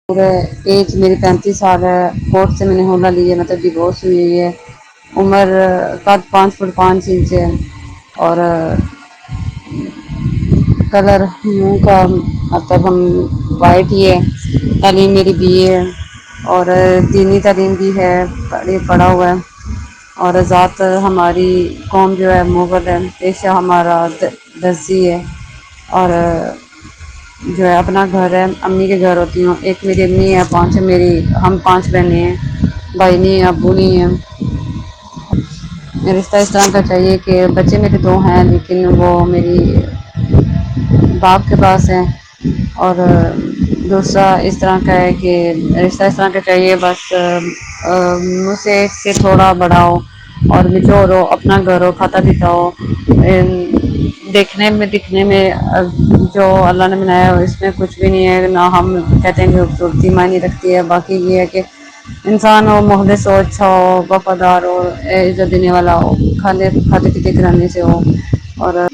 اور ایج میری 35 سال ہے، کورٹ سے میں نے حلہ لی ہے، مطلب ڈیورس ہوئی ہے، عمر قد 5 فٹ 5 انچ ہے، اور کلر منہ کا مطلب ہم وائٹ ہی ہے، تعلیم میری BA ہے، اور دینی تعلیم بھی ہے، پڑھا ہوا ہے، اور ذات ہماری قوم جو ہے مغل ہے، پیشہ ہمارا درزی ہے، اور جو ہے اپنا گھر ہے، امی کے گھر ہوتی ہوں، ایک میری امی ہے، پانچ میری ہم 5 بہنیں ہیں، بھائی نہیں ہیں، ابو نہیں ہیں۔ رشتہ اس طرح کا چاہیے کہ بچے میرے 2 ہیں لیکن وہ میری باپ کے پاس ہیں، اور دوسرا اس طرح کا ہے کہ رشتہ اس طرح کا چاہیے بس مجھ سے ایک سے تھوڑا بڑا ہو، اور میچور ہو، اپنا گھر ہو، کھاتا پیتا ہو، دیکھنے میں دکھنے میں جو اللہ نے بنایا ہے اس میں کچھ بھی نہیں ہے، نہ ہم کہتے ہیں کہ خوبصورتی معنی رکھتی ہے، باقی یہ ہے کہ انسان ہو، مخلص ہو، اچھا ہو، وفادار ہو، عزت دینے والا ہو، کھاتے پیتے گھرانے سے ہو، اور